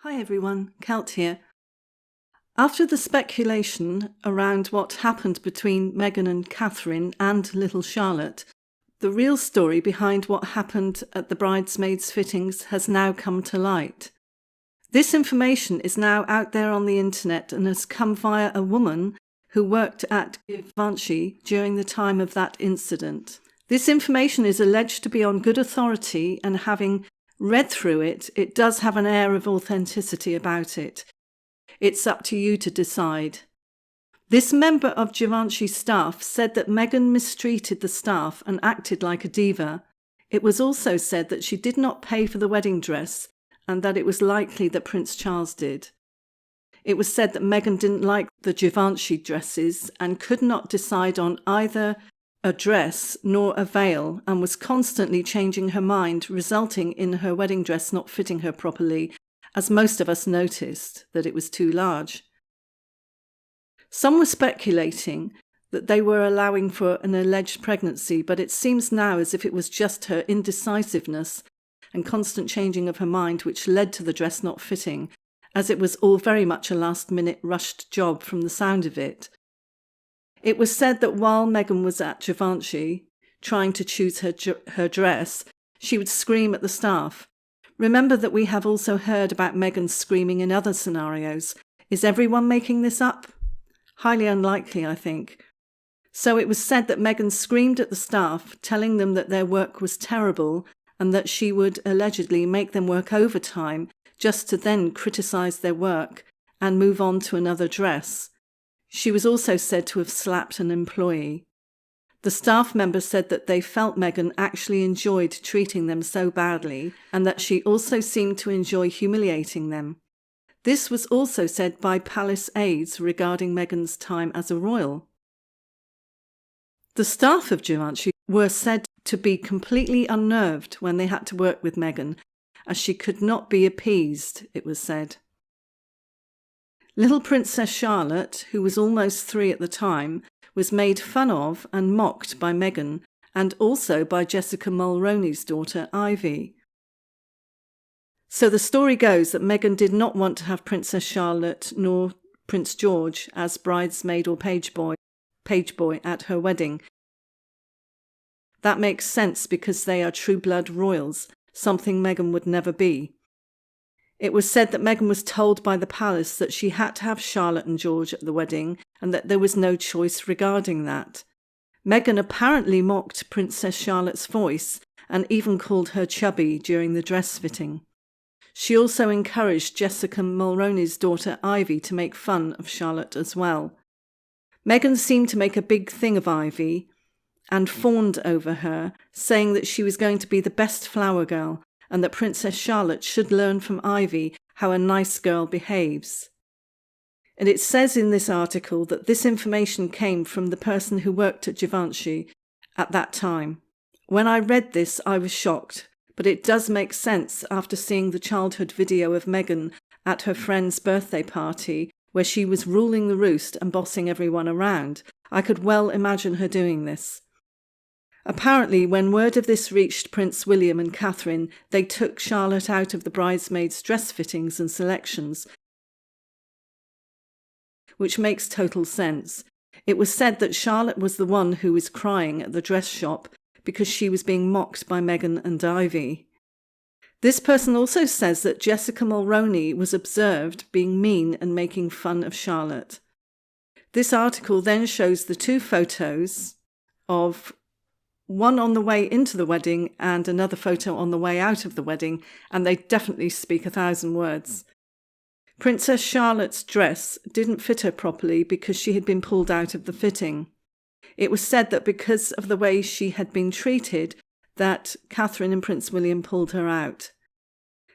Hi everyone, Kelt here. After the speculation around what happened between Meghan and Catherine and little Charlotte, the real story behind what happened at the bridesmaids' fittings has now come to light. This information is now out there on the internet and has come via a woman who worked at GIVENCHY during the time of that incident. This information is alleged to be on good authority, and having read through it, it does have an air of authenticity about it. It's up to you to decide. This member of Givenchy staff said that Meghan mistreated the staff and acted like a diva. It was also said that she did not pay for the wedding dress and that it was likely that Prince Charles did. It was said that Meghan didn't like the Givenchy dresses and could not decide on either a dress nor a veil, and was constantly changing her mind, resulting in her wedding dress not fitting her properly, as most of us noticed that it was too large. Some were speculating that they were allowing for an alleged pregnancy, but it seems now as if it was just her indecisiveness and constant changing of her mind which led to the dress not fitting, as it was all very much a last-minute rushed job from the sound of it. It was said that while Meghan was at Givenchy, trying to choose her dress, she would scream at the staff. Remember that we have also heard about Meghan screaming in other scenarios. Is everyone making this up? Highly unlikely, I think. So it was said that Meghan screamed at the staff, telling them that their work was terrible and that she would allegedly make them work overtime just to then criticise their work and move on to another dress. She was also said to have slapped an employee. The staff member said that they felt Meghan actually enjoyed treating them so badly and that she also seemed to enjoy humiliating them. This was also said by palace aides regarding Meghan's time as a royal. The staff of Givenchy were said to be completely unnerved when they had to work with Meghan, as she could not be appeased, it was said. Little Princess Charlotte, who was almost 3 at the time, was made fun of and mocked by Meghan and also by Jessica Mulroney's daughter Ivy. So the story goes that Meghan did not want to have Princess Charlotte nor Prince George as bridesmaid or page boy at her wedding. That makes sense because they are true-blood royals, something Meghan would never be. It was said that Meghan was told by the palace that she had to have Charlotte and George at the wedding and that there was no choice regarding that. Meghan apparently mocked Princess Charlotte's voice and even called her chubby during the dress fitting. She also encouraged Jessica Mulroney's daughter Ivy to make fun of Charlotte as well. Meghan seemed to make a big thing of Ivy and fawned over her, saying that she was going to be the best flower girl and that Princess Charlotte should learn from Ivy how a nice girl behaves. And it says in this article that this information came from the person who worked at Givenchy at that time. When I read this, I was shocked, but it does make sense after seeing the childhood video of Meghan at her friend's birthday party, where she was ruling the roost and bossing everyone around. I could well imagine her doing this. Apparently, when word of this reached Prince William and Catherine, they took Charlotte out of the bridesmaids' dress fittings and selections, which makes total sense. It was said that Charlotte was the one who was crying at the dress shop because she was being mocked by Meghan and Ivy. This person also says that Jessica Mulroney was observed being mean and making fun of Charlotte. This article then shows the 2 photos of one on the way into the wedding and another photo on the way out of the wedding, and they definitely speak 1,000 words. Princess Charlotte's dress didn't fit her properly because she had been pulled out of the fitting. It was said that because of the way she had been treated, that Catherine and Prince William pulled her out.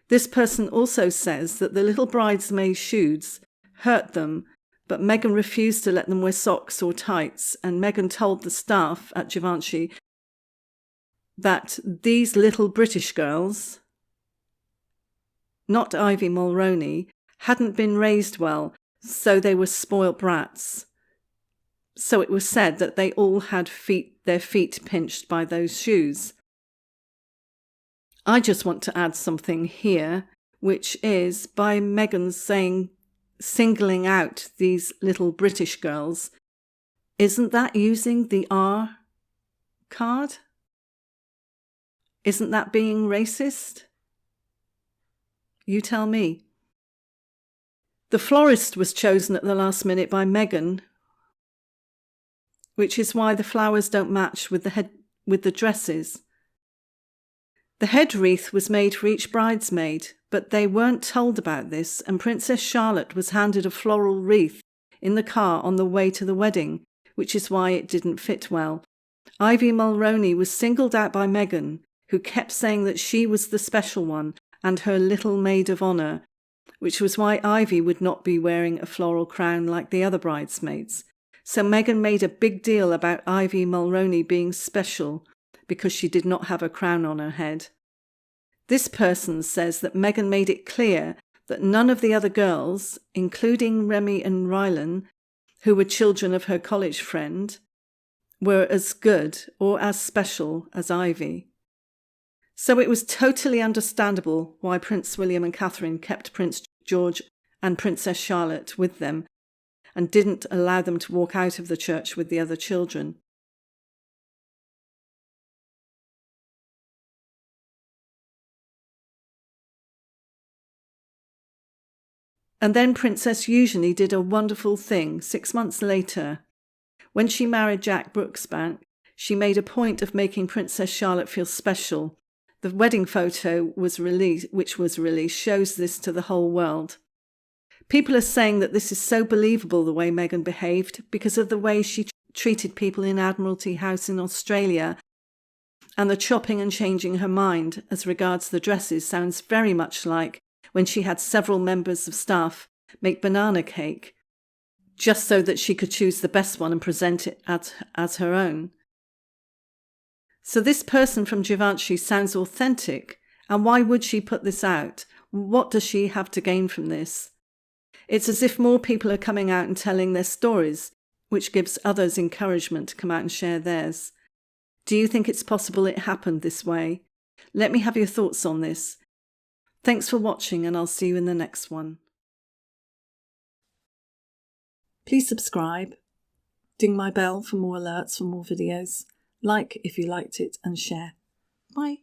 This person also says that the little bridesmaid's shoes hurt them, but Meghan refused to let them wear socks or tights, and Meghan told the staff at Givenchy that these little British girls, not Ivy Mulroney, hadn't been raised well, so they were spoilt brats. So it was said that they all had their feet pinched by those shoes. I just want to add something here. which is by MEGHAN'S singling out these little British girls. Isn't that using the R card? Isn't that being racist? You tell me. The florist was chosen at the last minute by Meghan, which is why the flowers don't match with the dresses. The head wreath was made for each bridesmaid, but they weren't told about this, and Princess Charlotte was handed a floral wreath in the car on the way to the wedding, which is why it didn't fit well. Ivy Mulroney was singled out by Meghan, who kept saying that she was the special one and her little maid of honour, which was why Ivy would not be wearing a floral crown like the other bridesmaids. So Meghan made a big deal about Ivy Mulroney being special because she did not have a crown on her head. This person says that Meghan made it clear that none of the other girls, including Remy and Rylan, who were children of her college friend, were as good or as special as Ivy. So it was totally understandable why Prince William and Catherine kept Prince George and Princess Charlotte with them and didn't allow them to walk out of the church with the other children. And then Princess Eugenie did a wonderful thing 6 months later. When she married Jack Brooksbank, she made a point of making Princess Charlotte feel special. The wedding photo which was released shows this to the whole world. People are saying that this is so believable the way Meghan behaved because of the way she treated people in Admiralty House in Australia, and the chopping and changing her mind as regards the dresses sounds very much like when she had several members of staff make banana cake, just so that she could choose the best one and present it as her own. So this person from Givenchy sounds authentic, and why would she put this out? What does she have to gain from this? It's as if more people are coming out and telling their stories, which gives others encouragement to come out and share theirs. Do you think it's possible it happened this way? Let me have your thoughts on this. Thanks for watching, and I'll see you in the next one. Please subscribe, ding my bell for more alerts for more videos, like if you liked it, and share. Bye.